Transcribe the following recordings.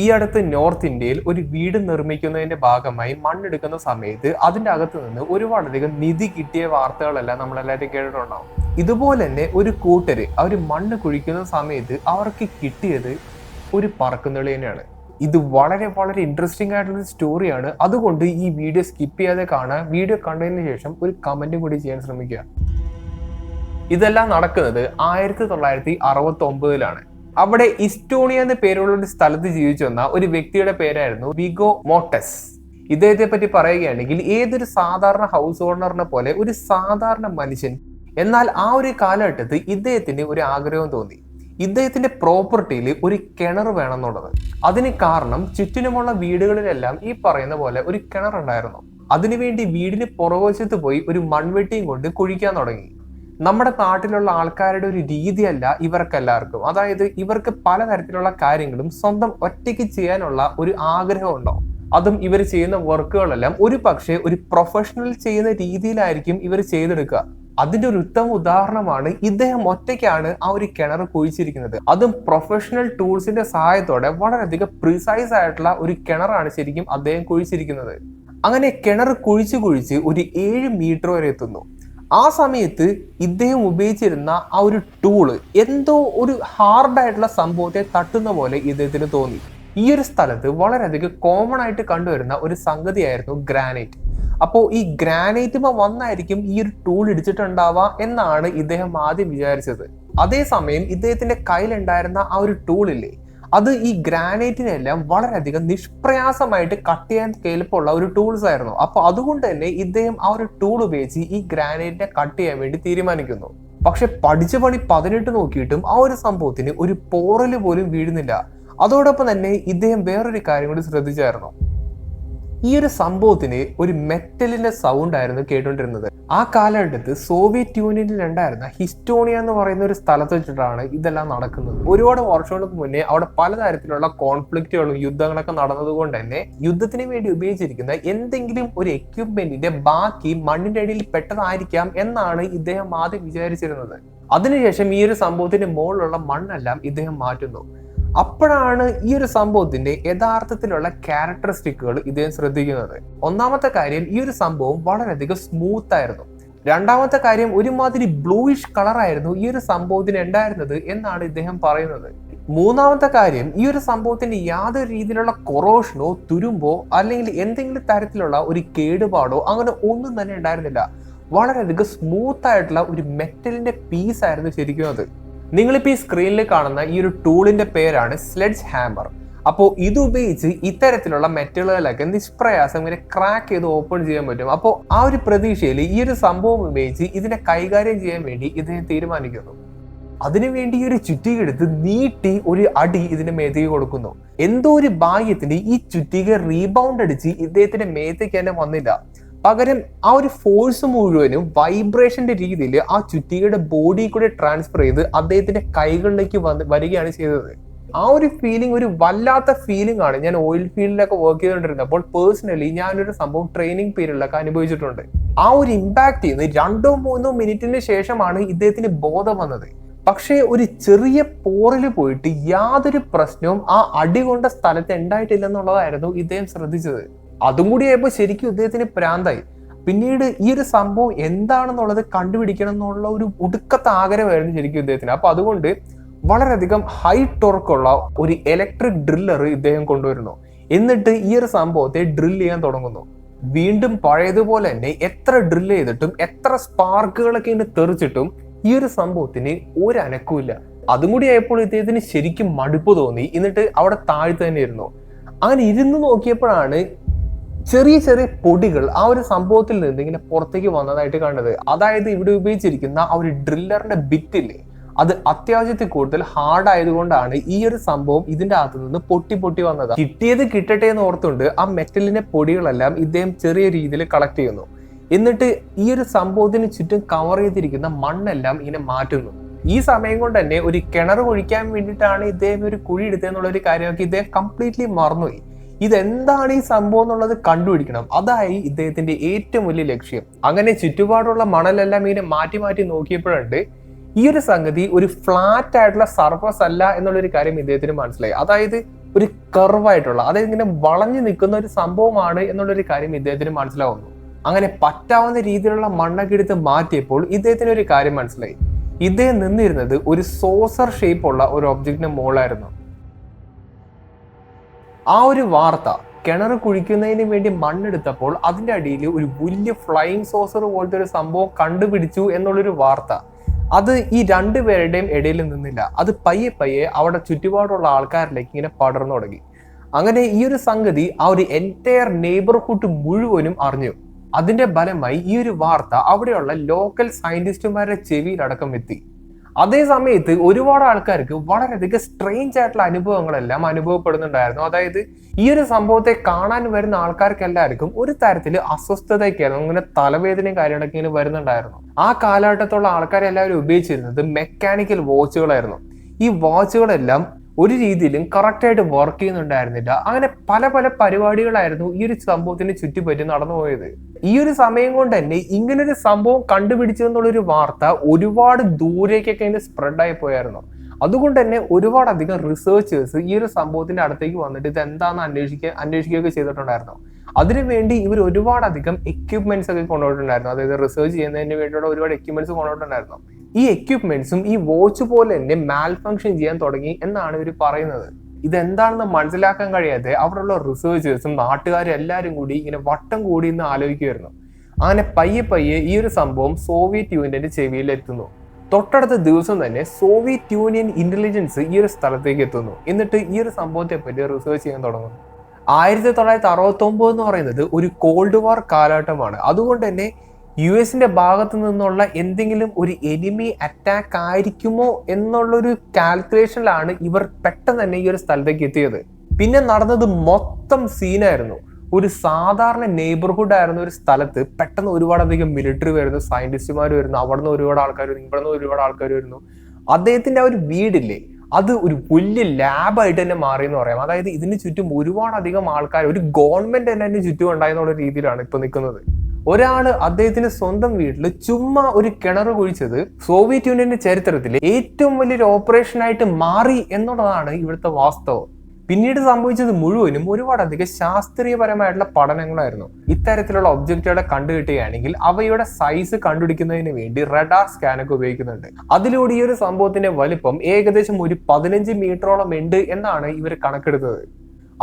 ഈ അടുത്ത് നോർത്ത് ഇന്ത്യയിൽ ഒരു വീട് നിർമ്മിക്കുന്നതിന്റെ ഭാഗമായി മണ്ണെടുക്കുന്ന സമയത്ത് അതിന്റെ അകത്ത് നിന്ന് ഒരുപാടധികം നിധി കിട്ടിയ വാർത്തകളെല്ലാം നമ്മളെല്ലാവരും കേട്ടിട്ടുണ്ടാവും. ഇതുപോലെ തന്നെ ഒരു കൂട്ടര് അവർ മണ്ണ് കുഴിക്കുന്ന സമയത്ത് അവർക്ക് കിട്ടിയത് ഒരു പറക്കുന്നിളി തന്നെയാണ്. ഇത് വളരെ വളരെ ഇൻട്രസ്റ്റിംഗ് ആയിട്ടുള്ള സ്റ്റോറിയാണ്. അതുകൊണ്ട് ഈ വീഡിയോ സ്കിപ്പ് ചെയ്യാതെ കാണാൻ, വീഡിയോ കണ്ടതിന് ശേഷം ഒരു കമന്റും കൂടി ചെയ്യാൻ ശ്രമിക്കുക. ഇതെല്ലാം നടക്കുന്നത് 1969 അവിടെ ഇസ്റ്റോണിയ എന്ന പേരുള്ള ഒരു സ്ഥലത്ത് ജീവിച്ചു വന്ന ഒരു വ്യക്തിയുടെ പേരായിരുന്നു വിഗോ മോർട്ടസ്. ഇദ്ദേഹത്തെ പറ്റി പറയുകയാണെങ്കിൽ ഏതൊരു സാധാരണ ഹൗസ് ഓണറിനെ പോലെ ഒരു സാധാരണ മനുഷ്യൻ. എന്നാൽ ആ ഒരു കാലഘട്ടത്തിൽ ഇദ്ദേഹത്തിന് ഒരു ആഗ്രഹം തോന്നി. ഇദ്ദേഹത്തിന്റെ പ്രോപ്പർട്ടിയിൽ ഒരു കിണർ വേണമെന്നുള്ളത്. അതിന് കാരണം ചുറ്റിനുമുള്ള വീടുകളിലെല്ലാം ഈ പറയുന്ന പോലെ ഒരു കിണറുണ്ടായിരുന്നു. അതിനുവേണ്ടി വീടിന് പുറകുവശത്ത് പോയി ഒരു മൺവെട്ടിയും കൊണ്ട് കുഴിക്കാൻ തുടങ്ങി. നമ്മുടെ നാട്ടിലുള്ള ആൾക്കാരുടെ ഒരു രീതിയല്ല ഇവർക്കെല്ലാവർക്കും. അതായത് ഇവർക്ക് പലതരത്തിലുള്ള കാര്യങ്ങളും സ്വന്തം ഒറ്റയ്ക്ക് ചെയ്യാനുള്ള ഒരു ആഗ്രഹം ഉണ്ടാവും. അതും ഇവർ ചെയ്യുന്ന വർക്കുകളെല്ലാം ഒരു പക്ഷേ ഒരു പ്രൊഫഷണൽ ചെയ്യുന്ന രീതിയിലായിരിക്കും ഇവർ ചെയ്തെടുക്കുക. അതിന്റെ ഒരു ഉത്തമ ഉദാഹരണമാണ് ഇദ്ദേഹം ഒറ്റയ്ക്കാണ് ആ ഒരു കിണർ കുഴിച്ചിരിക്കുന്നത്. അതും പ്രൊഫഷണൽ ടൂൾസിന്റെ സഹായത്തോടെ വളരെയധികം പ്രിസൈസ് ആയിട്ടുള്ള ഒരു കിണറാണ് ശരിക്കും അദ്ദേഹം കുഴിച്ചിരിക്കുന്നത്. അങ്ങനെ കിണർ കുഴിച്ച് ഒരു 7 മീറ്റർ വരെ എത്തുന്നു. ആ സമയത്ത് ഇദ്ദേഹം ഉപയോഗിച്ചിരുന്ന ആ ഒരു ടൂള് എന്തോ ഒരു ഹാർഡായിട്ടുള്ള സംഭവത്തെ തട്ടുന്ന പോലെ ഇദ്ദേഹത്തിന് തോന്നി. ഈ ഒരു സ്ഥലത്ത് വളരെയധികം കോമൺ ആയിട്ട് കണ്ടുവരുന്ന ഒരു സംഗതിയായിരുന്നു ഗ്രാനൈറ്റ്. അപ്പോൾ ഈ ഗ്രാനൈറ്റുമ വന്നായിരിക്കും ഈ ഒരു ടൂൾ ഇടിച്ചിട്ടുണ്ടാവുക എന്നാണ് ഇദ്ദേഹം ആദ്യം വിചാരിച്ചത്. അതേസമയം ഇദ്ദേഹത്തിന്റെ കയ്യിലുണ്ടായിരുന്ന ആ ഒരു ടൂളില്ലേ, അത് ഈ ഗ്രാനൈറ്റിനെല്ലാം വളരെയധികം നിഷ്പ്രയാസമായിട്ട് കട്ട് ചെയ്യാൻ കേൾപ്പുള്ള ഒരു ടൂൾസ് ആയിരുന്നു. അപ്പൊ അതുകൊണ്ട് തന്നെ ഇദ്ദേഹം ആ ഒരു ടൂൾ ഉപയോഗിച്ച് ഈ ഗ്രാനൈറ്റിനെ കട്ട് ചെയ്യാൻ വേണ്ടി തീരുമാനിക്കുന്നു. പക്ഷെ പഠിച്ച പണി 18 നോക്കിയിട്ടും ആ ഒരു സംഭവത്തിന് ഒരു പോറല് പോലും വീഴുന്നില്ല. അതോടൊപ്പം തന്നെ ഇദ്ദേഹം വേറൊരു കാര്യം കൂടി ശ്രദ്ധിച്ചായിരുന്നു. ഈ ഒരു സംഭവത്തിന് ഒരു മെറ്റലിന്റെ സൗണ്ട് ആയിരുന്നു കേട്ടുകൊണ്ടിരുന്നത്. ആ കാലഘട്ടത്ത് സോവിയറ്റ് യൂണിയനിൽ ഉണ്ടായിരുന്ന ഹിസ്റ്റോണിയ എന്ന് പറയുന്ന ഒരു സ്ഥലത്ത് വെച്ചിട്ടാണ് ഇതെല്ലാം നടക്കുന്നത്. ഒരുപാട് വർഷങ്ങൾക്ക് മുന്നേ അവിടെ പലതരത്തിലുള്ള കോൺഫ്ലിക്റ്റുകളും യുദ്ധങ്ങളൊക്കെ നടന്നതുകൊണ്ട് തന്നെ യുദ്ധത്തിന് വേണ്ടി ഉപയോഗിച്ചിരിക്കുന്ന എന്തെങ്കിലും ഒരു എക്യുപ്മെന്റിന്റെ ബാക്കി മണ്ണിന്റെ അടിയിൽ പെട്ടതായിരിക്കാം എന്നാണ് ഇദ്ദേഹം ആദ്യം വിചാരിച്ചിരുന്നത്. അതിനുശേഷം ഈ ഒരു സംഭവത്തിന്റെ മുകളിലുള്ള മണ്ണെല്ലാം ഇദ്ദേഹം മാറ്റുന്നു. അപ്പോഴാണ് ഈ ഒരു സംഭവത്തിന്റെ യഥാർത്ഥത്തിലുള്ള ക്യാരക്ടറിസ്റ്റിക്കുകൾ ഇദ്ദേഹം ശ്രദ്ധിക്കുന്നത്. ഒന്നാമത്തെ കാര്യം, ഈ ഒരു സംഭവം വളരെയധികം സ്മൂത്ത് ആയിരുന്നു. രണ്ടാമത്തെ കാര്യം, ഒരുമാതിരി ബ്ലൂയിഷ് കളറായിരുന്നു ഈ ഒരു സംഭവത്തിന് ഉണ്ടായിരുന്നത് എന്നാണ് ഇദ്ദേഹം പറയുന്നത്. മൂന്നാമത്തെ കാര്യം, ഈ ഒരു സംഭവത്തിന് യാതൊരു രീതിയിലുള്ള കൊറോഷനോ തുരുമ്പോ അല്ലെങ്കിൽ എന്തെങ്കിലും തരത്തിലുള്ള ഒരു കേടുപാടോ അങ്ങനെ ഒന്നും തന്നെ ഉണ്ടായിരുന്നില്ല. വളരെയധികം സ്മൂത്ത് ആയിട്ടുള്ള ഒരു മെറ്റലിന്റെ പീസ് ആയിരുന്നു ശരിക്കും അത്. നിങ്ങളിപ്പോൾ ഈ സ്ക്രീനിൽ കാണുന്ന ഈ ഒരു ടൂളിന്റെ പേരാണ് സ്ലെഡ്ജ് ഹാമർ. അപ്പോൾ ഇത് ഉപയോഗിച്ച് ഇത്തരത്തിലുള്ള മെറ്റലുകളൊക്കെ നിഷ്പ്രയാസം ഇങ്ങനെ ക്രാക്ക് ചെയ്ത് ഓപ്പൺ ചെയ്യാൻ പറ്റും. അപ്പോൾ ആ ഒരു പ്രതീക്ഷയിൽ ഈ ഒരു സംഭവം ഉപയോഗിച്ച് ഇതിനെ കൈകാര്യം ചെയ്യാൻ വേണ്ടി ഇദ്ദേഹം തീരുമാനിക്കുന്നു. അതിനുവേണ്ടി ഈ ഒരു ചുറ്റിക എടുത്ത് നീട്ടി ഒരു അടി ഇതിന്റെ മേത്തേക്ക് കൊടുക്കുന്നു. എന്തോ ഒരു ഭാഗ്യത്തിന് ഈ ചുറ്റിക റീബൗണ്ട് അടിച്ച് ഇദ്ദേഹത്തിന്റെ മേത്തേക്ക് തന്നെ വന്നില്ല. പകരം ആ ഒരു ഫോഴ്സ് മുഴുവനും വൈബ്രേഷന്റെ രീതിയിൽ ആ ചുറ്റികയുടെ ബോഡി കൂടെ ട്രാൻസ്ഫർ ചെയ്ത് അദ്ദേഹത്തിന്റെ കൈകളിലേക്ക് വരികയാണ് ചെയ്തത്. ആ ഒരു ഫീലിംഗ് ഒരു വല്ലാത്ത ഫീലിംഗ് ആണ്. ഞാൻ ഓയിൽ ഫീൽഡിലൊക്കെ വർക്ക് ചെയ്തുകൊണ്ടിരുന്നപ്പോൾ പേഴ്സണലി ഞാനൊരു സംഭവം ട്രെയിനിങ് പീരീഡിലൊക്കെ അനുഭവിച്ചിട്ടുണ്ട്. ആ ഒരു ഇമ്പാക്ട് ചെയ്യുന്ന 2-3 മിനിറ്റിന് ശേഷമാണ് ഇദ്ദേഹത്തിന് ബോധം വന്നത്. പക്ഷേ ഒരു ചെറിയ പോറിൽ പോയിട്ട് യാതൊരു പ്രശ്നവും ആ അടി കൊണ്ട സ്ഥലത്ത് ഉണ്ടായിട്ടില്ലെന്നുള്ളതായിരുന്നു ഇദ്ദേഹം ശ്രദ്ധിച്ചത്. അതും കൂടി ആയപ്പോൾ ശരിക്കും ഇദ്ദേഹത്തിന് പ്രാന്തായി. പിന്നീട് ഈ ഒരു സംഭവം എന്താണെന്നുള്ളത് കണ്ടുപിടിക്കണം എന്നുള്ള ഒരു ഒടുക്കത്തെ ആഗ്രഹമായിരുന്നു ശരിക്കും ഇദ്ദേഹത്തിന്. അപ്പൊ അതുകൊണ്ട് വളരെയധികം ഹൈ ടോർക്കുള്ള ഒരു ഇലക്ട്രിക് ഡ്രില്ലർ ഇദ്ദേഹം കൊണ്ടുവരുന്നു. എന്നിട്ട് ഈ ഒരു സംഭവത്തെ ഡ്രിൽ ചെയ്യാൻ തുടങ്ങുന്നു. വീണ്ടും പഴയതുപോലെ തന്നെ എത്ര ഡ്രിൽ ചെയ്തിട്ടും എത്ര സ്പാർക്കുകളൊക്കെ ഇങ്ങനെ തെറിച്ചിട്ടും ഈ ഒരു സംഭവത്തിന് ഒരു അനക്കമില്ല. അതും കൂടി ആയപ്പോൾ ഇദ്ദേഹത്തിന് ശരിക്കും മടുപ്പ് തോന്നി. എന്നിട്ട് അവിടെ താഴ്ത്തു തന്നെ ഇരുന്നു. അങ്ങനെ ഇരുന്ന് നോക്കിയപ്പോഴാണ് ചെറിയ ചെറിയ പൊടികൾ ആ ഒരു സംഭവത്തിൽ നിന്ന് ഇങ്ങനെ പുറത്തേക്ക് വന്നതായിട്ട് കണ്ടത്. അതായത് ഇവിടെ ഉപയോഗിച്ചിരിക്കുന്ന ആ ഒരു ഡ്രില്ലറിന്റെ ബിറ്റില്ലേ, അത് അത്യാവശ്യത്തിൽ കൂടുതൽ ഹാർഡ് ആയതുകൊണ്ടാണ് ഈ ഒരു സംഭവം ഇതിന്റെ അകത്ത് നിന്ന് പൊട്ടി വന്നത്. കിട്ടിയത് കിട്ടട്ടെ എന്ന് ഓർത്തുകൊണ്ട് ആ മെറ്റലിന്റെ പൊടികളെല്ലാം ഇദ്ദേഹം ചെറിയ രീതിയിൽ കളക്ട് ചെയ്യുന്നു. എന്നിട്ട് ഈ ഒരു സംഭവത്തിന് ചുറ്റും കവർ ചെയ്തിരിക്കുന്ന മണ്ണെല്ലാം ഇങ്ങനെ മാറ്റുന്നു. ഈ സമയം കൊണ്ട് തന്നെ ഒരു കിണർ കുഴിക്കാൻ വേണ്ടിയിട്ടാണ് ഇദ്ദേഹം ഒരു കുഴി എടുത്തതെന്നുള്ള ഒരു കാര്യമൊക്കെ ഇദ്ദേഹം കംപ്ലീറ്റ്ലി മറന്നുപോയി. ഇതെന്താണ് ഈ സംഭവം എന്നുള്ളത് കണ്ടുപിടിക്കണം. അതായി ഇദ്ദേഹത്തിന്റെ ഏറ്റവും വലിയ ലക്ഷ്യം. അങ്ങനെ ചുറ്റുപാടുള്ള മണലെല്ലാം ഇങ്ങനെ മാറ്റി നോക്കിയപ്പോഴുണ്ട് ഈ ഒരു സംഗതി ഒരു ഫ്ലാറ്റ് ആയിട്ടുള്ള സർഫസ് അല്ല എന്നുള്ളൊരു കാര്യം ഇദ്ദേഹത്തിന് മനസ്സിലായി. അതായത് ഒരു കർവായിട്ടുള്ള, അതായത് ഇങ്ങനെ വളഞ്ഞു നിൽക്കുന്ന ഒരു സംഭവമാണ് എന്നുള്ളൊരു കാര്യം ഇദ്ദേഹത്തിന് മനസ്സിലാവുന്നു. അങ്ങനെ പറ്റാവുന്ന രീതിയിലുള്ള മണ്ണൊക്കെ എടുത്ത് മാറ്റിയപ്പോൾ ഇദ്ദേഹത്തിന് ഒരു കാര്യം മനസ്സിലായി. ഇദ്ദേഹം നിന്നിരുന്നത് ഒരു സോസർ ഷേപ്പ് ഉള്ള ഒരു ഒബ്ജക്റ്റിന്റെ മുകളിലായിരുന്നു. ആ ഒരു വാർത്ത കിണർ കുഴിക്കുന്നതിന് വേണ്ടി മണ്ണെടുത്തപ്പോൾ അതിന്റെ അടിയിൽ ഒരു വലിയ ഫ്ലൈയിങ് സോസർ പോലത്തെ ഒരു സംഭവം കണ്ടുപിടിച്ചു എന്നുള്ളൊരു വാർത്ത, അത് ഈ രണ്ടുപേരുടെയും ഇടയിൽ നിന്നില്ല. അത് പയ്യെ പയ്യെ അവിടെ ചുറ്റുപാടുള്ള ആൾക്കാരിലേക്ക് ഇങ്ങനെ പടർന്നു തുടങ്ങി. അങ്ങനെ ഈ ഒരു സംഗതി ആ ഒരു എൻറ്റയർ നെയ്ബർഹുഡ് മുഴുവനും അറിഞ്ഞു. അതിന്റെ ഫലമായി ഈ ഒരു വാർത്ത അവിടെയുള്ള ലോക്കൽ സയന്റിസ്റ്റുമാരുടെ ചെവിയിലടക്കം എത്തി. അതേ സമയത്ത് ഒരുപാട് ആൾക്കാർക്ക് വളരെയധികം സ്ട്രേഞ്ച് ആയിട്ടുള്ള അനുഭവങ്ങളെല്ലാം അനുഭവപ്പെടുന്നുണ്ടായിരുന്നു. അതായത് ഈ ഒരു സംഭവത്തെ കാണാൻ വരുന്ന ആൾക്കാർക്ക് എല്ലാവർക്കും ഒരു തരത്തിൽ അസ്വസ്ഥതയൊക്കെയായിരുന്നു. അങ്ങനെ തലവേദനയും കാര്യങ്ങളൊക്കെ ഇങ്ങനെ വരുന്നുണ്ടായിരുന്നു. ആ കാലഘട്ടത്തുള്ള ആൾക്കാരെല്ലാവരും ഉപയോഗിച്ചിരുന്നത് മെക്കാനിക്കൽ വാച്ചുകളായിരുന്നു. ഈ വാച്ചുകളെല്ലാം ഒരു രീതിയിലും കറക്റ്റായിട്ട് വർക്ക് ചെയ്യുന്നുണ്ടായിരുന്നില്ല. അങ്ങനെ പല പല പരിപാടികളായിരുന്നു ഈ ഒരു സംഭവത്തിന് ചുറ്റിപ്പറ്റി നടന്നു പോയത്. ഈ ഒരു സമയം കൊണ്ട് തന്നെ ഇങ്ങനൊരു സംഭവം കണ്ടുപിടിച്ചു എന്നുള്ളൊരു വാർത്ത ഒരുപാട് ദൂരേക്കൊക്കെ അതിന് സ്പ്രെഡായി പോയായിരുന്നു. അതുകൊണ്ട് തന്നെ ഒരുപാടധികം റിസർച്ചേഴ്സ് ഈ ഒരു സംഭവത്തിന്റെ അടുത്തേക്ക് വന്നിട്ട് ഇത് എന്താണെന്ന് അന്വേഷിക്കുകയൊക്കെ ചെയ്തിട്ടുണ്ടായിരുന്നു. അതിനുവേണ്ടി ഇവർ ഒരുപാടധികം എക്യുപ്മെന്റ്സ് ഒക്കെ കൊണ്ടുപോയിട്ടുണ്ടായിരുന്നു. അതായത് റിസർച്ച് ചെയ്യുന്നതിന് വേണ്ടിയുള്ള ഒരുപാട് എക്യുപ്മെന്റ്സ് കൊണ്ടുപോയിട്ടുണ്ടായിരുന്നു. ഈ എക്യുപ്മെന്റ്സും ഈ വാച്ച് പോലെ തന്നെ മാൽ ഫങ്ഷൻ ചെയ്യാൻ തുടങ്ങി എന്നാണ് ഇവർ പറയുന്നത്. ഇതെന്താണെന്ന് മനസ്സിലാക്കാൻ കഴിയാതെ അവിടെയുള്ള റിസർച്ചേഴ്സും നാട്ടുകാരും എല്ലാവരും കൂടി ഇങ്ങനെ വട്ടം കൂടി ഇന്ന് ആലോചിക്കുമായിരുന്നു. അങ്ങനെ പയ്യെ പയ്യെ ഈ ഒരു സംഭവം സോവിയറ്റ് യൂണിയന്റെ ചെവിയിലെത്തുന്നു. തൊട്ടടുത്ത ദിവസം തന്നെ സോവിയറ്റ് യൂണിയൻ ഇന്റലിജൻസ് ഈ ഒരു സ്ഥലത്തേക്ക് എത്തുന്നു. എന്നിട്ട് ഈ ഒരു സംഭവത്തെ പറ്റി റിസർച്ച് ചെയ്യാൻ തുടങ്ങുന്നു. 1969 എന്ന് പറയുന്നത് ഒരു കോൾഡ് വാർ കാലഘട്ടമാണ്. അതുകൊണ്ട് തന്നെ US ഭാഗത്തു നിന്നുള്ള എന്തെങ്കിലും ഒരു എനിമി അറ്റാക്ക് ആയിരിക്കുമോ എന്നുള്ളൊരു കാൽക്കുലേഷനിലാണ് ഇവർ പെട്ടെന്ന് തന്നെ ഈ ഒരു സ്ഥലത്തേക്ക് എത്തിയത്. പിന്നെ നടന്നത് മൊത്തം സീനായിരുന്നു. ഒരു സാധാരണ നെയ്ബർഹുഡ് ആയിരുന്ന ഒരു സ്ഥലത്ത് പെട്ടെന്ന് ഒരുപാടധികം മിലിറ്ററി വരുന്നു, സയന്റിസ്റ്റുമാർ വരുന്നു, അവിടെ നിന്ന് ഒരുപാട് ആൾക്കാർ വരുന്നു, ഇവിടെ നിന്ന് ഒരുപാട് ആൾക്കാർ വരുന്നു. അദ്ദേഹത്തിന്റെ ആ ഒരു വീടില്ലേ, അത് ഒരു വലിയ ലാബായിട്ട് തന്നെ മാറി എന്ന് പറയാം. അതായത് ഇതിന് ചുറ്റും ഒരുപാടധികം ആൾക്കാർ, ഒരു ഗവൺമെന്റ് തന്നെ അതിന് ചുറ്റും ഉണ്ടായെന്നുള്ള രീതിയിലാണ് ഇപ്പൊ നിൽക്കുന്നത്. ഒരാള് അദ്ദേഹത്തിന്റെ സ്വന്തം വീട്ടിൽ ചുമ്മാ ഒരു കിണർ കുഴിച്ചത് സോവിയറ്റ് യൂണിയന്റെ ചരിത്രത്തിലെ ഏറ്റവും വലിയൊരു ഓപ്പറേഷൻ ആയിട്ട് മാറി എന്നുള്ളതാണ് ഇവിടുത്തെ വാസ്തവം. പിന്നീട് സംഭവിച്ചത് മുഴുവനും ഒരുപാടധികം ശാസ്ത്രീയപരമായിട്ടുള്ള പഠനങ്ങളായിരുന്നു. ഇത്തരത്തിലുള്ള ഒബ്ജക്റ്റുകളെ കണ്ടുകിട്ടുകയാണെങ്കിൽ അവയുടെ സൈസ് കണ്ടുപിടിക്കുന്നതിന് വേണ്ടി റഡാർ സ്കാനൊക്കെ ഉപയോഗിക്കുന്നുണ്ട്. അതിലൂടെ ഈ ഒരു സംഭവത്തിന്റെ വലിപ്പം ഏകദേശം ഒരു 15 മീറ്ററോളം ഉണ്ട് എന്നാണ് ഇവർ കണക്കെടുത്തത്.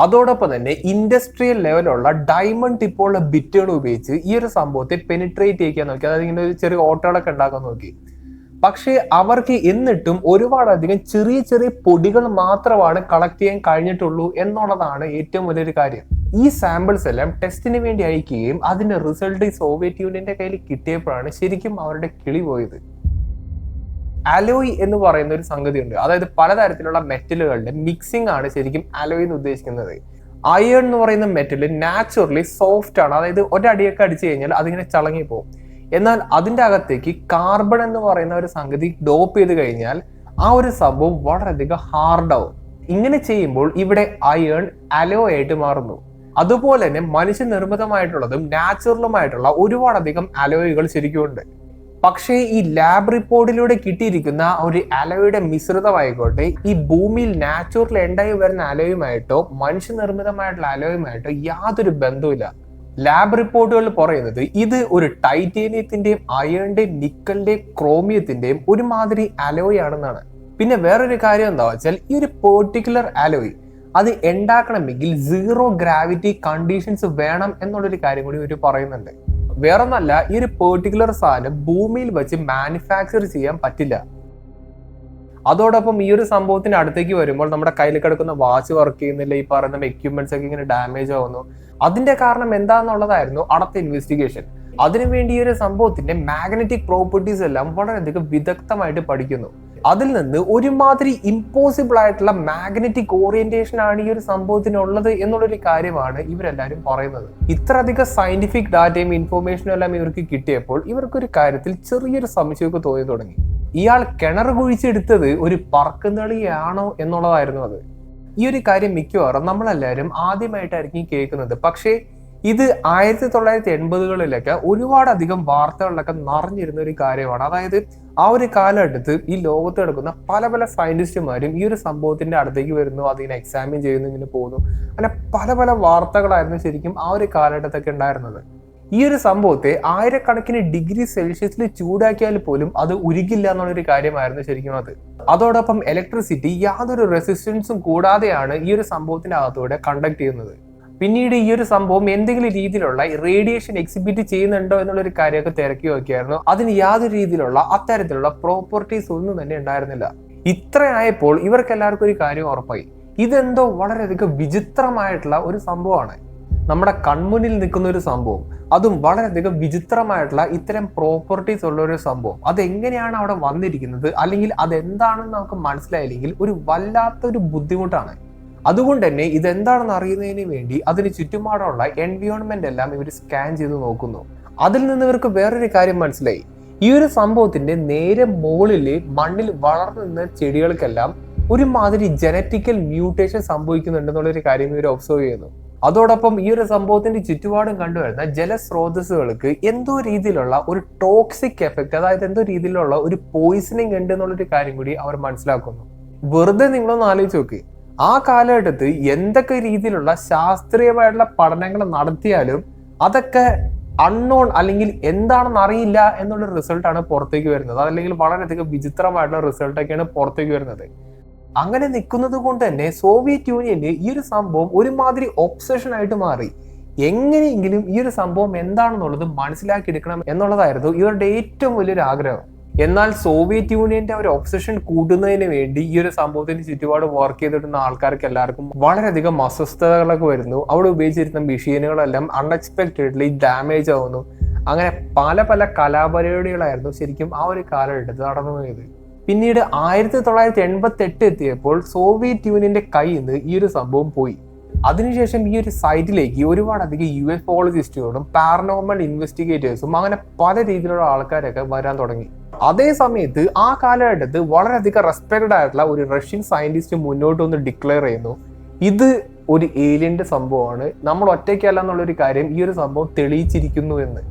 അതോടൊപ്പം തന്നെ ഇൻഡസ്ട്രിയൽ ലെവലുള്ള ഡയമണ്ട് ടിപ്പുള്ള ബിറ്റുകൾ ഉപയോഗിച്ച് ഈ ഒരു സംഭവത്തെ പെനിട്രേറ്റ് ചെയ്യാൻ നോക്കി. അതായത് ഇങ്ങനെ ഒരു ചെറിയ ഓട്ടകളൊക്കെ ഉണ്ടാക്കാൻ നോക്കി. പക്ഷേ അവർക്ക് എന്നിട്ടും ഒരുപാടധികം ചെറിയ ചെറിയ പൊടികൾ മാത്രമാണ് കളക്ട് ചെയ്യാൻ കഴിഞ്ഞിട്ടുള്ളൂ എന്നുള്ളതാണ് ഏറ്റവും വലിയൊരു കാര്യം. ഈ സാമ്പിൾസ് എല്ലാം ടെസ്റ്റിന് വേണ്ടി അയക്കുകയും അതിന്റെ റിസൾട്ട് സോവിയറ്റ് യൂണിയന്റെ കയ്യിൽ കിട്ടിയപ്പോഴാണ് ശരിക്കും അവരുടെ കിളി പോയത്. അലോയ് എന്ന് പറയുന്ന ഒരു സംഗതി ഉണ്ട്. അതായത് പലതരത്തിലുള്ള മെറ്റലുകളുടെ മിക്സിംഗ് ആണ് ശരിക്കും അലോയ് എന്ന് ഉദ്ദേശിക്കുന്നത്. അയേൺ എന്ന് പറയുന്ന മെറ്റൽ നാച്ചുറലി സോഫ്റ്റ് ആണ്. അതായത് ഒരടിയൊക്കെ അടിച്ചു കഴിഞ്ഞാൽ അതിങ്ങനെ ചളങ്ങി പോകും. എന്നാൽ അതിൻ്റെ അകത്തേക്ക് കാർബൺ എന്ന് പറയുന്ന ഒരു സംഗതി ഡോപ്പ് ചെയ്ത് കഴിഞ്ഞാൽ ആ ഒരു സംഭവം വളരെയധികം ഹാർഡാവും. ഇങ്ങനെ ചെയ്യുമ്പോൾ ഇവിടെ അയേൺ അലോയ് ആയിട്ട് മാറുന്നു. അതുപോലെ തന്നെ മനുഷ്യനിർമ്മിതമായിട്ടുള്ളതും നാച്ചുറലുമായിട്ടുള്ള ഒരുപാടധികം അലോയുകൾ ശരിക്കും ഉണ്ട്. പക്ഷേ ഈ ലാബ് റിപ്പോർട്ടിലൂടെ കിട്ടിയിരിക്കുന്ന ഒരു അലോയുടെ മിശ്രിതമായിക്കോട്ടെ, ഈ ഭൂമിയിൽ നാച്ചുറൽ ഉണ്ടായി വരുന്ന അലോയുമായിട്ടോ മനുഷ്യനിർമ്മിതമായിട്ടുള്ള അലോയുമായിട്ടോ യാതൊരു ബന്ധവുമില്ല. ലാബ് റിപ്പോർട്ടുകൾ പറയുന്നത് ഇത് ഒരു ടൈറ്റേനിയത്തിന്റെയും അയേണിന്റെയും നിക്കലിന്റെയും ക്രോമിയത്തിന്റെയും ഒരുമാതിരി അലോയ് ആണെന്നാണ്. പിന്നെ വേറൊരു കാര്യം എന്താ വെച്ചാൽ ഈ ഒരു പെർട്ടിക്കുലർ അലോയ് അത് ഉണ്ടാക്കണമെങ്കിൽ 0 ഗ്രാവിറ്റി കണ്ടീഷൻസ് വേണം എന്നുള്ളൊരു കാര്യം കൂടി ഇവർ പറയുന്നുണ്ട്. വേറൊന്നല്ല, ഈ ഒരു പെർട്ടിക്കുലർ സാധനം ഭൂമിയിൽ വെച്ച് മാനുഫാക്ചർ ചെയ്യാൻ പറ്റില്ല. അതോടൊപ്പം ഈ ഒരു സംഭവത്തിന്റെ അടുത്തേക്ക് വരുമ്പോൾ നമ്മുടെ കയ്യിൽ കിടക്കുന്ന വാച്ച് വർക്ക് ചെയ്യുന്നില്ല, ഈ പറയുന്ന എക്യുപ്മെന്റ്സ് ഒക്കെ ഇങ്ങനെ ഡാമേജ് ആവുന്നു. അതിന്റെ കാരണം എന്താണെന്നുള്ളതായിരുന്നു അടുത്ത ഇൻവെസ്റ്റിഗേഷൻ. അതിനുവേണ്ടി ഈ ഒരു സംഭവത്തിന്റെ മാഗ്നറ്റിക് പ്രോപ്പർട്ടീസ് എല്ലാം വളരെയധികം വിദഗ്ധമായിട്ട് പഠിക്കുന്നു. അതിൽ നിന്ന് ഒരുമാതിരി ഇമ്പോസിബിൾ ആയിട്ടുള്ള മാഗ്നറ്റിക് ഓറിയന്റേഷൻ ആണ് ഈ ഒരു സംഭവത്തിനുള്ളത് എന്നുള്ളൊരു കാര്യമാണ് ഇവരെല്ലാവരും പറയുന്നത്. ഇത്രയധികം സയന്റിഫിക് ഡാറ്റയും ഇൻഫോർമേഷനും എല്ലാം ഇവർക്ക് കിട്ടിയപ്പോൾ ഇവർക്കൊരു കാര്യത്തിൽ ചെറിയൊരു സംശയമൊക്കെ തോന്നി തുടങ്ങി. ഇയാൾ കിണർ കുഴിച്ചെടുത്തത് ഒരു പറക്കുനളിയാണോ എന്നുള്ളതായിരുന്നു അത്. ഈ ഒരു കാര്യം മിക്കവാറും നമ്മളെല്ലാവരും ആദ്യമായിട്ടായിരിക്കും കേൾക്കുന്നത്. പക്ഷേ ഇത് 1980-കളിലൊക്കെ ഒരുപാടധികം വാർത്തകളിലൊക്കെ നിറഞ്ഞിരുന്ന ഒരു കാര്യമാണ്. അതായത് ആ ഒരു കാലഘട്ടത്ത് ഈ ലോകത്ത് കിടക്കുന്ന പല പല സയന്റിസ്റ്റുമാരും ഈ ഒരു സംഭവത്തിന്റെ അടുത്തേക്ക് വരുന്നു, അതിനെ എക്സാമിൻ ചെയ്യുന്നു, ഇങ്ങനെ പോകുന്നു. അങ്ങനെ പല പല വാർത്തകളായിരുന്നു ശരിക്കും ആ ഒരു കാലഘട്ടത്തൊക്കെ ഉണ്ടായിരുന്നത്. ഈ ഒരു സംഭവത്തെ ആയിരക്കണക്കിന് ഡിഗ്രി സെൽഷ്യസിൽ ചൂടാക്കിയാൽ പോലും അത് ഉരുകില്ല എന്നുള്ളൊരു കാര്യമായിരുന്നു ശരിക്കും അത്. അതോടൊപ്പം ഇലക്ട്രിസിറ്റി യാതൊരു റെസിസ്റ്റൻസും കൂടാതെയാണ് ഈ ഒരു സംഭവത്തിന്റെ അകത്തൂടെ കണ്ടക്ട് ചെയ്യുന്നത്. പിന്നീട് ഈ ഒരു സംഭവം എന്തെങ്കിലും രീതിയിലുള്ള റേഡിയേഷൻ എക്സിബിറ്റ് ചെയ്യുന്നുണ്ടോ എന്നുള്ളൊരു കാര്യമൊക്കെ തിരക്കി നോക്കിയായിരുന്നു. അതിന് യാതൊരു രീതിയിലുള്ള അത്തരത്തിലുള്ള പ്രോപ്പർട്ടീസ് ഒന്നും തന്നെ ഉണ്ടായിരുന്നില്ല. ഇത്രയായപ്പോൾ ഇവർക്ക് എല്ലാവർക്കും ഒരു കാര്യം ഉറപ്പായി, ഇതെന്തോ വളരെയധികം വിചിത്രമായിട്ടുള്ള ഒരു സംഭവമാണ്. നമ്മുടെ കൺമുന്നിൽ നിൽക്കുന്ന ഒരു സംഭവം, അതും വളരെയധികം വിചിത്രമായിട്ടുള്ള ഇത്തരം പ്രോപ്പർട്ടീസ് ഉള്ള ഒരു സംഭവം, അതെങ്ങനെയാണ് അവിടെ വന്നിരിക്കുന്നത്, അല്ലെങ്കിൽ അതെന്താണെന്ന് നമുക്ക് മനസ്സിലായില്ലെങ്കിൽ ഒരു വല്ലാത്തൊരു ബുദ്ധിമുട്ടാണ്. അതുകൊണ്ട് തന്നെ ഇതെന്താണെന്ന് അറിയുന്നതിന് വേണ്ടി അതിന് ചുറ്റുപാടുള്ള എൻവയോൺമെന്റ് എല്ലാം ഇവർ സ്കാൻ ചെയ്ത് നോക്കുന്നു. അതിൽ നിന്ന് ഇവർക്ക് വേറൊരു കാര്യം മനസ്സിലായി, ഈ ഒരു സംഭവത്തിന്റെ നേരെ മുകളിൽ മണ്ണിൽ വളർന്നു നിന്ന ചെടികൾക്കെല്ലാം ഒരുമാതിരി ജനറ്റിക്കൽ മ്യൂട്ടേഷൻ സംഭവിക്കുന്നുണ്ടെന്നുള്ളൊരു കാര്യം ഇവർ ഒബ്സർവ് ചെയ്യുന്നു. അതോടൊപ്പം ഈ ഒരു സംഭവത്തിന്റെ ചുറ്റുപാടും കണ്ടുവരുന്ന ജലസ്രോതസ്സുകൾക്ക് എന്തോ രീതിയിലുള്ള ഒരു ടോക്സിക് എഫക്ട്, അതായത് എന്തോ രീതിയിലുള്ള ഒരു പോയിസണിങ് ഉണ്ട് എന്നുള്ളൊരു കാര്യം കൂടി അവർ മനസ്സിലാക്കുന്നു. വെറുതെ നിങ്ങളൊന്ന് ആലോചിച്ച് നോക്ക്, ആ കാലഘട്ടത്ത് എന്തൊക്കെ രീതിയിലുള്ള ശാസ്ത്രീയമായിട്ടുള്ള പഠനങ്ങൾ നടത്തിയാലും അതൊക്കെ അൺനോൺ അല്ലെങ്കിൽ എന്താണെന്ന് അറിയില്ല എന്നുള്ള റിസൾട്ടാണ് പുറത്തേക്ക് വരുന്നത്. അതല്ലെങ്കിൽ വളരെയധികം വിചിത്രമായിട്ടുള്ള റിസൾട്ടൊക്കെയാണ് പുറത്തേക്ക് വരുന്നത്. അങ്ങനെ നിൽക്കുന്നത് കൊണ്ട് തന്നെ സോവിയറ്റ് യൂണിയന് ഈ ഒരു സംഭവം ഒരുമാതിരി ഒബ്സഷൻ ആയിട്ട് മാറി. എങ്ങനെയെങ്കിലും ഈ ഒരു സംഭവം എന്താണെന്നുള്ളത് മനസ്സിലാക്കിയെടുക്കണം എന്നുള്ളതായിരുന്നു ഇവരുടെ ഏറ്റവും വലിയൊരു ആഗ്രഹം. എന്നാൽ സോവിയറ്റ് യൂണിയന്റെ ഒരു ഒബ്സഷൻ കൂട്ടുന്നതിന് വേണ്ടി ഈ ഒരു സംഭവത്തിന് ചുറ്റുപാട് വർക്ക് ചെയ്തിട്ടുന്ന ആൾക്കാർക്ക് എല്ലാവർക്കും വളരെയധികം അസ്വസ്ഥതകളൊക്കെ വരുന്നു. അവിടെ ഉപയോഗിച്ചിരുന്ന മെഷീനുകളെല്ലാം അൺഎക്സ്പെക്റ്റഡ്ലി ഡാമേജ് ആവുന്നു. അങ്ങനെ പല പല കലാപരിപാടികളായിരുന്നു ശരിക്കും ആ ഒരു കാലഘട്ടത്തിൽ നടന്നു പോയത്. പിന്നീട് 1988 എത്തിയപ്പോൾ സോവിയറ്റ് യൂണിയന്റെ കയ്യിൽ നിന്ന് ഈ ഒരു സംഭവം പോയി. അതിനുശേഷം ഈ ഒരു സൈറ്റിലേക്ക് ഒരുപാടധികം യുഎഫോളജിസ്റ്റുകളും പാരനോർമൽ ഇൻവെസ്റ്റിഗേറ്റേഴ്സും അങ്ങനെ പല രീതിയിലുള്ള ആൾക്കാരൊക്കെ വരാൻ തുടങ്ങി. അതേ സമയത്ത് ആ കാലഘട്ടത്ത് വളരെയധികം റെസ്പെക്റ്റഡ് ആയിട്ടുള്ള ഒരു റഷ്യൻ സയന്റിസ്റ്റ് മുന്നോട്ട് വന്ന് ഡിക്ലെയർ ചെയ്യുന്നു, ഇത് ഒരു ഏലിയന്റെ സംഭവമാണ്, നമ്മൾ ഒറ്റയ്ക്കല്ല എന്നുള്ളൊരു കാര്യം ഈ ഒരു സംഭവം തെളിയിച്ചിരിക്കുന്നു എന്ന്.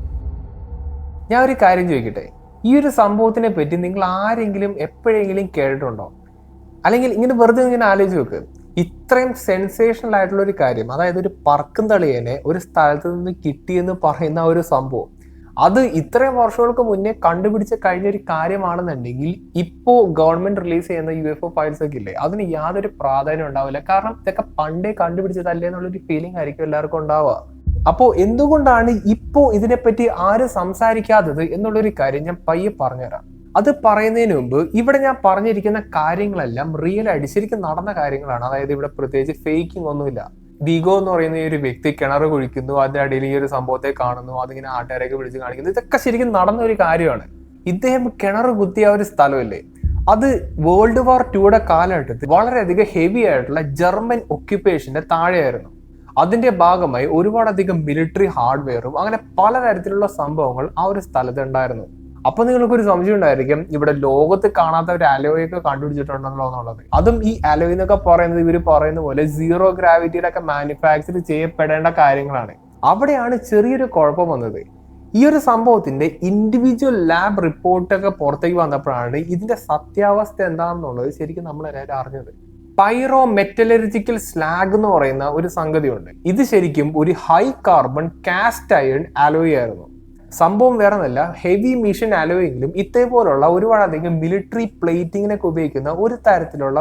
ഞാൻ ഒരു കാര്യം ചോദിക്കട്ടെ, ഈ ഒരു സംഭവത്തിനെ പറ്റി നിങ്ങൾ ആരെങ്കിലും എപ്പോഴെങ്കിലും കേട്ടിട്ടുണ്ടോ? അല്ലെങ്കിൽ ഇങ്ങനെ വെറുതെ ഇങ്ങനെ ആലോചിച്ച് നോക്ക്, ഇത്രയും സെൻസേഷണൽ ആയിട്ടുള്ള ഒരു കാര്യം, അതായത് ഒരു പറക്കും തളിയനെ ഒരു സ്ഥലത്ത് നിന്ന് കിട്ടിയെന്ന് പറയുന്ന ഒരു സംഭവം, അത് ഇത്രയും വർഷങ്ങൾക്ക് മുന്നേ കണ്ടുപിടിച്ച കഴിഞ്ഞ ഒരു കാര്യമാണെന്നുണ്ടെങ്കിൽ ഇപ്പോൾ ഗവൺമെന്റ് റിലീസ് ചെയ്യുന്ന UFO ഫയൽസ് ഒക്കെ ഇല്ലേ, അതിന് യാതൊരു പ്രാധാന്യം ഉണ്ടാവില്ല. കാരണം ഇതൊക്കെ പണ്ടേ കണ്ടുപിടിച്ചതല്ലേ എന്നുള്ളൊരു ഫീലിംഗ് ആയിരിക്കും എല്ലാവർക്കും ഉണ്ടാവുക. അപ്പോൾ എന്തുകൊണ്ടാണ് ഇപ്പോൾ ഇതിനെപ്പറ്റി ആരും സംസാരിക്കാത്തത് എന്നുള്ളൊരു കാര്യം ഞാൻ പയ്യെ പറഞ്ഞുതരാം. അത് പറയുന്നതിന് മുമ്പ് ഇവിടെ ഞാൻ പറഞ്ഞിരിക്കുന്ന കാര്യങ്ങളെല്ലാം റിയൽ ആയിട്ട് ശരിക്കും നടന്ന കാര്യങ്ങളാണ്. അതായത് ഇവിടെ പ്രത്യേകിച്ച് ഫേക്കിംഗ് ഒന്നുമില്ല. വിഗോ എന്ന് പറയുന്ന ഈ ഒരു വ്യക്തി കിണർ കുഴിക്കുന്നു, അതിന്റെ അടിയിൽ ഈ ഒരു സംഭവത്തെ കാണുന്നു, അതിങ്ങനെ ആട്ടുകാരെയൊക്കെ വിളിച്ച് കാണിക്കുന്നു, ഇതൊക്കെ ശരിക്കും നടന്ന ഒരു കാര്യമാണ്. ഇദ്ദേഹം കിണർ കുത്തിയ ഒരു സ്ഥലമല്ലേ, അത് വേൾഡ് വാർ 2യുടെ കാലഘട്ടത്തിൽ വളരെയധികം ഹെവി ആയിട്ടുള്ള ജർമ്മൻ ഒക്യുപ്പേഷന്റെ താഴെയായിരുന്നു. അതിന്റെ ഭാഗമായി ഒരുപാടധികം മിലിറ്ററി ഹാർഡ്വെയറും അങ്ങനെ പലതരത്തിലുള്ള സംഭവങ്ങൾ ആ ഒരു സ്ഥലത്ത് ഉണ്ടായിരുന്നു. അപ്പൊ നിങ്ങൾക്കൊരു സംശയം ഉണ്ടായിരിക്കും, ഇവിടെ ലോകത്ത് കാണാത്ത ഒരു അലോയൊക്കെ കണ്ടുപിടിച്ചിട്ടുണ്ടല്ലോ എന്നുള്ളത്. അതും ഈ അലോയ് എന്നൊക്കെ പറയുന്നത് ഇവർ പറയുന്ന പോലെ സീറോ ഗ്രാവിറ്റിയിലൊക്കെ മാനുഫാക്ചർ ചെയ്യപ്പെടേണ്ട കാര്യങ്ങളാണ്. അവിടെയാണ് ചെറിയൊരു കുഴപ്പം വന്നത്. ഈ ഒരു സംഭവത്തിന്റെ ഇൻഡിവിജ്വൽ ലാബ് റിപ്പോർട്ടൊക്കെ പുറത്തേക്ക് വന്നപ്പോഴാണ് ഇതിന്റെ സത്യാവസ്ഥ എന്താണെന്നുള്ളത് ശരിക്കും നമ്മൾ എല്ലാവരും അറിഞ്ഞത്. പൈറോ മെറ്റലർജിക്കൽ സ്ലാഗ് എന്ന് പറയുന്ന ഒരു സംഗതിയുണ്ട്. ഇത് ശരിക്കും ഒരു high carbon cast iron alloy ആയിരുന്നു. സംഭവം വേറെ ഒന്നല്ല, ഹെവി മിഷൻ അലോയെങ്കിലും ഇതേപോലുള്ള ഒരുപാടധികം മിലിറ്ററി പ്ലേറ്റിങ്ങിനൊക്കെ ഉപയോഗിക്കുന്ന ഒരു തരത്തിലുള്ള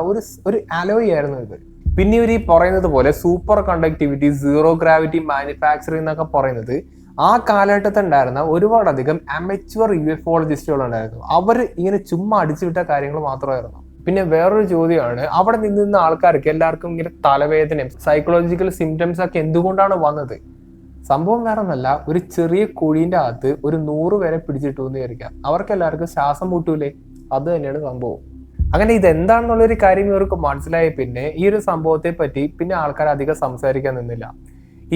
ഒരു അലോയ് ആയിരുന്നു ഇത്. പിന്നെ ഇവർ ഈ പറയുന്നത് പോലെ super conductivity, zero gravity manufacturing എന്നൊക്കെ പറയുന്നത് ആ കാലഘട്ടത്തിൽ ഉണ്ടായിരുന്ന ഒരുപാടധികം അമച്വർ UFOളജിസ്റ്റുകൾ ഉണ്ടായിരുന്നു. അവർ ഇങ്ങനെ ചുമ്മാ അടിച്ചുവിട്ട കാര്യങ്ങൾ മാത്രമായിരുന്നു. പിന്നെ വേറൊരു ചോദ്യമാണ്, അവിടെ നിന്ന ആൾക്കാർക്ക് എല്ലാവർക്കും ഇങ്ങനെ തലവേദനയും സൈക്കോളജിക്കൽ സിംറ്റംസ് ഒക്കെ എന്തുകൊണ്ടാണ് വന്നത്? സംഭവം വേറെ ഒന്നല്ല, ഒരു ചെറിയ കുഴീൻ്റെ അകത്ത് ഒരു 100 പേരെ പിടിച്ചിട്ടു എന്ന് വിചാരിക്കാം, അവർക്ക് എല്ലാവർക്കും ശ്വാസം മുട്ടൂലേ? അത് തന്നെയാണ് സംഭവം. അങ്ങനെ ഇതെന്താണെന്നുള്ളൊരു കാര്യം ഇവർക്ക് മനസ്സിലായി. പിന്നെ ഈ ഒരു സംഭവത്തെ പറ്റി പിന്നെ ആൾക്കാർ അധികം സംസാരിക്കാൻ നിന്നില്ല.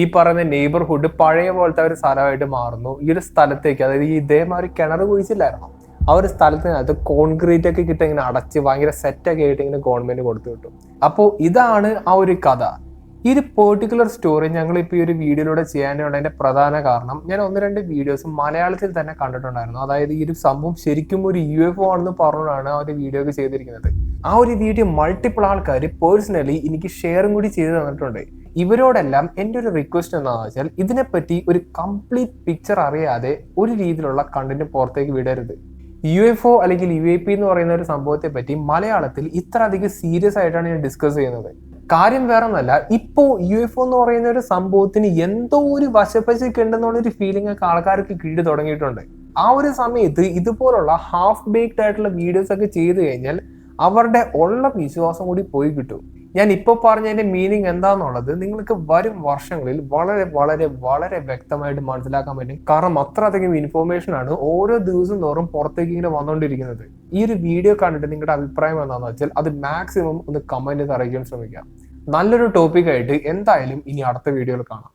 ഈ പറയുന്ന നെയ്ബർഹുഡ് പഴയ പോലത്തെ ഒരു സ്ഥലമായിട്ട് മാറുന്നു. ഈ ഒരു സ്ഥലത്തേക്ക്, അതായത് ഈ ഇതേമാതിരി കിണർ കുഴിച്ചില്ലായിരുന്നു, ആ ഒരു സ്ഥലത്തിനകത്ത് കോൺക്രീറ്റ് ഒക്കെ കിട്ടി ഇങ്ങനെ അടച്ച് ഭയങ്കര സെറ്റൊക്കെ ആയിട്ട് ഇങ്ങനെ ഗവൺമെന്റ് കൊടുത്തു കിട്ടും. അപ്പോൾ ഇതാണ് ആ ഒരു കഥ. ഈ ഒരു പെർട്ടിക്കുലർ സ്റ്റോറി ഞങ്ങൾ ഇപ്പോൾ ഈ ഒരു വീഡിയോയിലൂടെ ചെയ്യാനുള്ളതിന്റെ പ്രധാന കാരണം ഞാൻ 1-2 വീഡിയോസ് മലയാളത്തിൽ തന്നെ കണ്ടിട്ടുണ്ടായിരുന്നു. അതായത് ഈ ഒരു സംഭവം ശരിക്കും ഒരു UFO ആണെന്ന് പറഞ്ഞാണ് ആ ഒരു വീഡിയോ ഒക്കെ ചെയ്തിരിക്കുന്നത്. ആ ഒരു വീഡിയോ മൾട്ടിപ്പിൾ ആൾക്കാർ പേഴ്സണലി എനിക്ക് ഷെയറും കൂടി ചെയ്ത് തന്നിട്ടുണ്ട്. ഇവരോടെല്ലാം എൻ്റെ ഒരു റിക്വസ്റ്റ് എന്താണെന്ന് വെച്ചാൽ ഇതിനെപ്പറ്റി ഒരു കംപ്ലീറ്റ് പിക്ചർ അറിയാതെ ഒരു രീതിയിലുള്ള കണ്ടന്റ് പുറത്തേക്ക് വിടരുത്. UFO അല്ലെങ്കിൽ UAP എന്ന് പറയുന്ന ഒരു സംഭവത്തെ പറ്റി മലയാളത്തിൽ ഇത്ര അധികം സീരിയസ് ആയിട്ടാണ് ഞാൻ ഡിസ്കസ് ചെയ്യുന്നത്. കാര്യം വേറെ ഒന്നല്ല, ഇപ്പോൾ UFO എന്ന് പറയുന്ന ഒരു സംഭവത്തിന് എന്തോ ഒരു വശപ്പശയൊക്കെ ഉണ്ടെന്നുള്ളൊരു ഫീലിംഗ് ഒക്കെ ആൾക്കാർക്ക് കിട്ടി തുടങ്ങിയിട്ടുണ്ട്. ആ ഒരു സമയത്ത് ഇതുപോലുള്ള ഹാഫ് ബേക്ഡ് ആയിട്ടുള്ള വീഡിയോസ് ഒക്കെ ചെയ്തു കഴിഞ്ഞാൽ അവരുടെ ഉള്ള വിശ്വാസം കൂടി പോയി കിട്ടും. ഞാൻ ഇപ്പോൾ പറഞ്ഞതിന്റെ മീനിങ് എന്താണെന്നുള്ളത് നിങ്ങൾക്ക് വരും വർഷങ്ങളിൽ വളരെ വളരെ വളരെ വ്യക്തമായിട്ട് മനസ്സിലാക്കാൻ പറ്റും. കാരണം അത്രയധികം ഇൻഫോർമേഷൻ ആണ് ഓരോ ദിവസം തോറും പുറത്തേക്ക് ഇങ്ങനെ വന്നുകൊണ്ടിരിക്കുന്നത്. ഈ ഒരു വീഡിയോ കണ്ടിട്ട് നിങ്ങളുടെ അഭിപ്രായം എന്താണെന്ന് വെച്ചാൽ അത് മാക്സിമം ഒന്ന് കമന്റ് അറിയിക്കാൻ ശ്രമിക്കാം. നല്ലൊരു ടോപ്പിക്കായിട്ട് എന്തായാലും ഇനി അടുത്ത വീഡിയോയിൽ കാണാം.